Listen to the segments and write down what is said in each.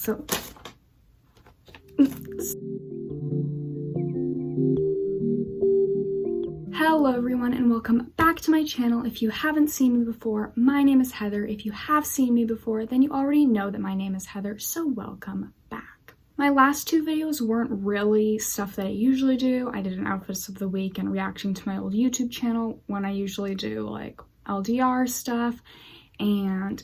So hello everyone and welcome back to my channel. If you haven't seen me before, my name is Heather. If you have seen me before, then you already know that my name is Heather, so welcome back. My last two videos weren't really stuff that I usually do. I did an outfits of the week and reaction to my old YouTube channel when I usually do like LDR stuff and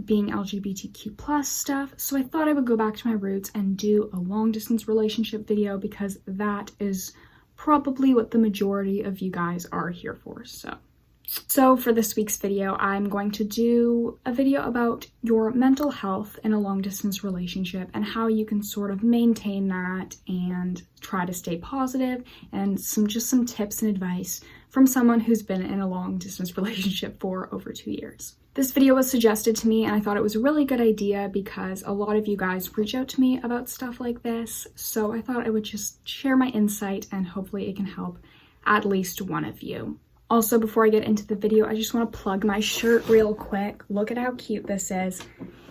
being LGBTQ plus stuff. So I thought I would go back to my roots and do a long distance relationship video because that is probably what the majority of you guys are here for. So for this week's video, I'm going to do a video about your mental health in a long distance relationship and how you can sort of maintain that and try to stay positive, and some tips and advice from someone who's been in a long distance relationship for over 2 years. This video was suggested to me and I thought it was a really good idea because a lot of you guys reach out to me about stuff like this. So I thought I would just share my insight and hopefully it can help at least one of you. Also, before I get into the video, I just want to plug my shirt real quick. Look at how cute this is.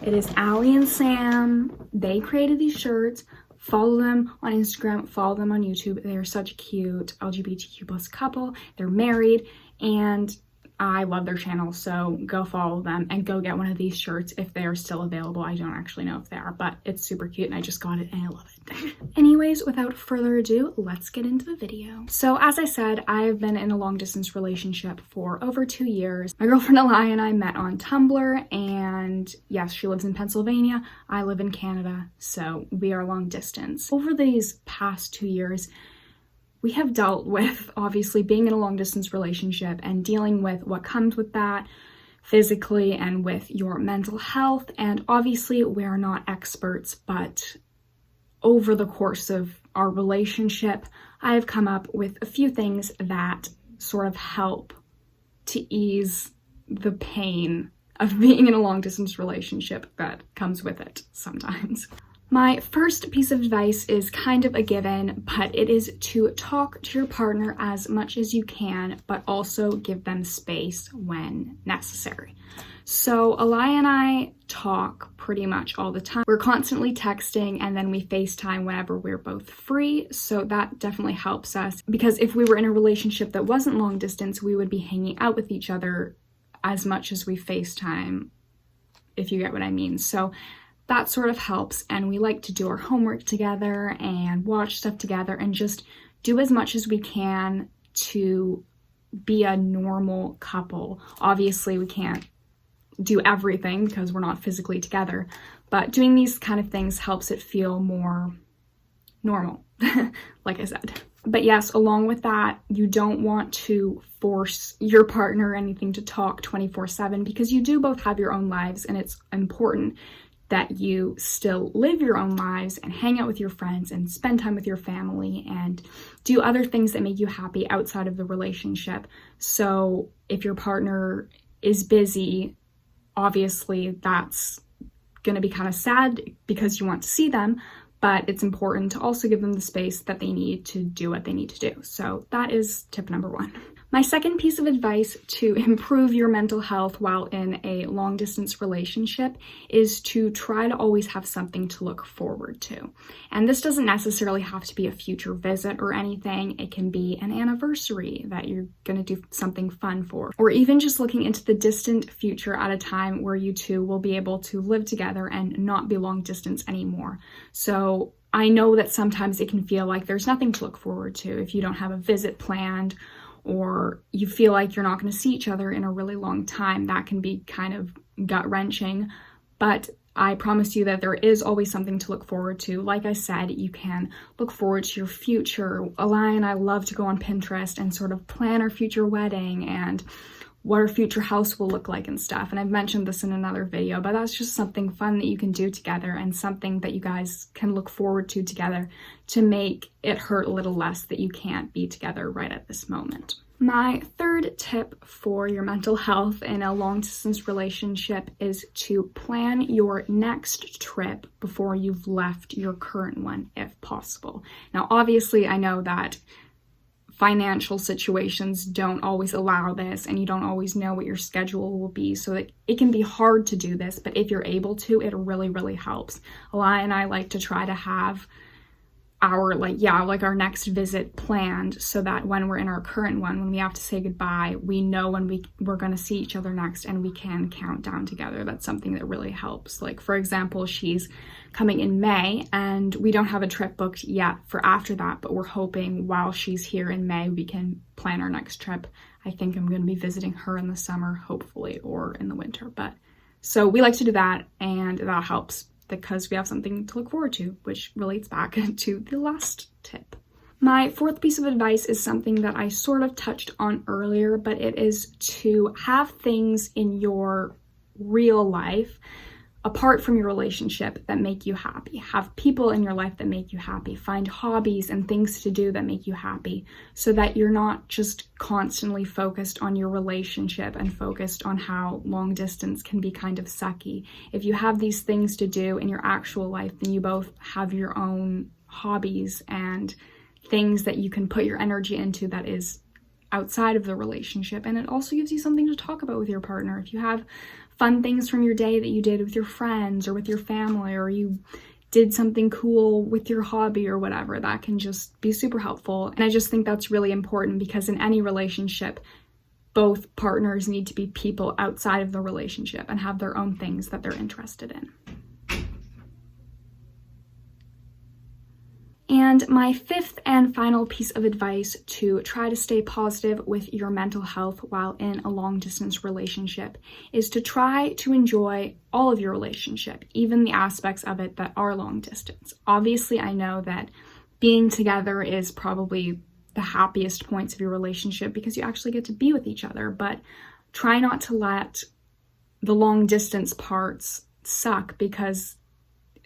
It is Allie and Sam. They created these shirts. Follow them on Instagram, follow them on YouTube. They're such a cute LGBTQ plus couple. They're married and I love their channel, so go follow them and go get one of these shirts if they are still available. I don't actually know if they are, but it's super cute and I just got it and I love it. Anyways, without further ado, let's get into the video. So as I said, I've been in a long distance relationship for over 2 years. My girlfriend Elia and I met on Tumblr, and yes, she lives in Pennsylvania. I live in Canada, so we are long distance. Over these past 2 years, we have dealt with obviously being in a long distance relationship and dealing with what comes with that physically and with your mental health. And obviously we're not experts, but over the course of our relationship, I have come up with a few things that sort of help to ease the pain of being in a long distance relationship that comes with it sometimes. My first piece of advice is kind of a given, but it is to talk to your partner as much as you can, but also give them space when necessary. So Elia and I talk pretty much all the time. We're constantly texting and then we FaceTime whenever we're both free. So that definitely helps us, because if we were in a relationship that wasn't long distance, we would be hanging out with each other as much as we FaceTime, if you get what I mean. So that sort of helps, and we like to do our homework together and watch stuff together and just do as much as we can to be a normal couple. Obviously, we can't do everything because we're not physically together, but doing these kind of things helps it feel more normal, like I said. But yes, along with that, you don't want to force your partner or anything to talk 24/7 because you do both have your own lives, and it's important that you still live your own lives and hang out with your friends and spend time with your family and do other things that make you happy outside of the relationship. So if your partner is busy, obviously that's going to be kind of sad because you want to see them, but it's important to also give them the space that they need to do what they need to do. So that is tip number 1. My second piece of advice to improve your mental health while in a long distance relationship is to try to always have something to look forward to. And this doesn't necessarily have to be a future visit or anything. It can be an anniversary that you're going to do something fun for, or even just looking into the distant future at a time where you two will be able to live together and not be long distance anymore. So I know that sometimes it can feel like there's nothing to look forward to if you don't have a visit planned, or you feel like you're not going to see each other in a really long time. That can be kind of gut-wrenching, but I promise you that there is always something to look forward to. Like I said, you can look forward to your future. Elia and I love to go on Pinterest and sort of plan our future wedding and what our future house will look like and stuff. And I've mentioned this in another video, but that's just something fun that you can do together and something that you guys can look forward to together to make it hurt a little less that you can't be together right at this moment. My third tip for your mental health in a long distance relationship is to plan your next trip before you've left your current one, if possible. Now, obviously, I know that financial situations don't always allow this, and you don't always know what your schedule will be, so that it can be hard to do this, but if you're able to, it really, really helps. Alaya and I like to try to have our our next visit planned, so that when we're in our current one, when we have to say goodbye, we know when we're going to see each other next, and we can count down together. That's something that really helps. Like, for example, she's coming in May, and we don't have a trip booked yet for after that, but we're hoping while she's here in May, we can plan our next trip. I think I'm going to be visiting her in the summer, hopefully, or in the winter. But so we like to do that, and that helps because we have something to look forward to, which relates back to the last tip. My fourth piece of advice is something that I sort of touched on earlier, but it is to have things in your real life apart from your relationship that make you happy. Have people in your life that make you happy. Find hobbies and things to do that make you happy, so that you're not just constantly focused on your relationship and focused on how long distance can be kind of sucky. If you have these things to do in your actual life, then you both have your own hobbies and things that you can put your energy into that is outside of the relationship. And it also gives you something to talk about with your partner. If you have fun things from your day that you did with your friends or with your family, or you did something cool with your hobby or whatever, that can just be super helpful. And I just think that's really important, because in any relationship, both partners need to be people outside of the relationship and have their own things that they're interested in. And my fifth and final piece of advice to try to stay positive with your mental health while in a long distance relationship is to try to enjoy all of your relationship, even the aspects of it that are long distance. Obviously, I know that being together is probably the happiest points of your relationship because you actually get to be with each other, but try not to let the long distance parts suck, because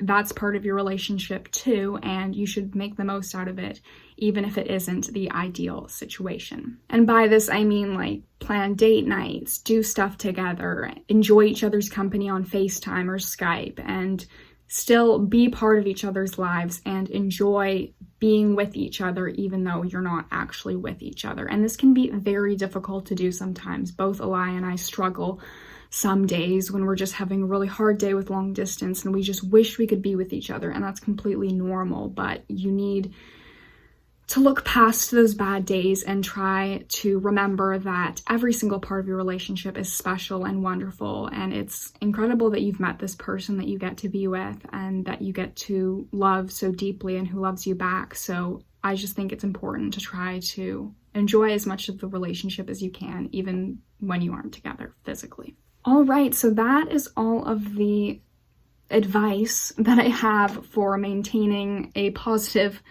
that's part of your relationship too, and you should make the most out of it, even if it isn't the ideal situation. And by this, I mean like plan date nights, do stuff together, enjoy each other's company on FaceTime or Skype, and still be part of each other's lives and enjoy being with each other even though you're not actually with each other. And this can be very difficult to do sometimes. Both Alaya and I struggle some days when we're just having a really hard day with long distance and we just wish we could be with each other, and that's completely normal. But you need to look past those bad days and try to remember that every single part of your relationship is special and wonderful, and it's incredible that you've met this person that you get to be with and that you get to love so deeply and who loves you back. So I just think it's important to try to enjoy as much of the relationship as you can, even when you aren't together physically. All right, so that is all of the advice that I have for maintaining a positive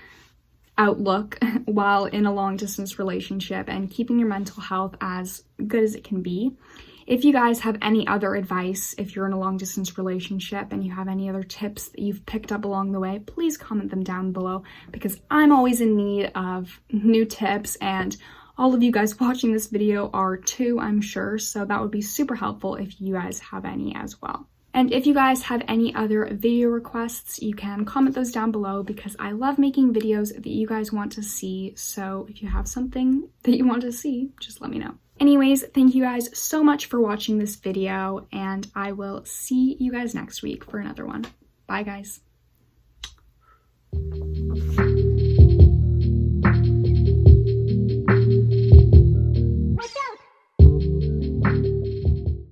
outlook while in a long distance relationship and keeping your mental health as good as it can be. If you guys have any other advice, if you're in a long distance relationship and you have any other tips that you've picked up along the way, please comment them down below, because I'm always in need of new tips, and all of you guys watching this video are too, I'm sure, so that would be super helpful if you guys have any as well. And if you guys have any other video requests, you can comment those down below, because I love making videos that you guys want to see. So if you have something that you want to see, just let me know. Anyways, thank you guys so much for watching this video, and I will see you guys next week for another one. Bye, guys.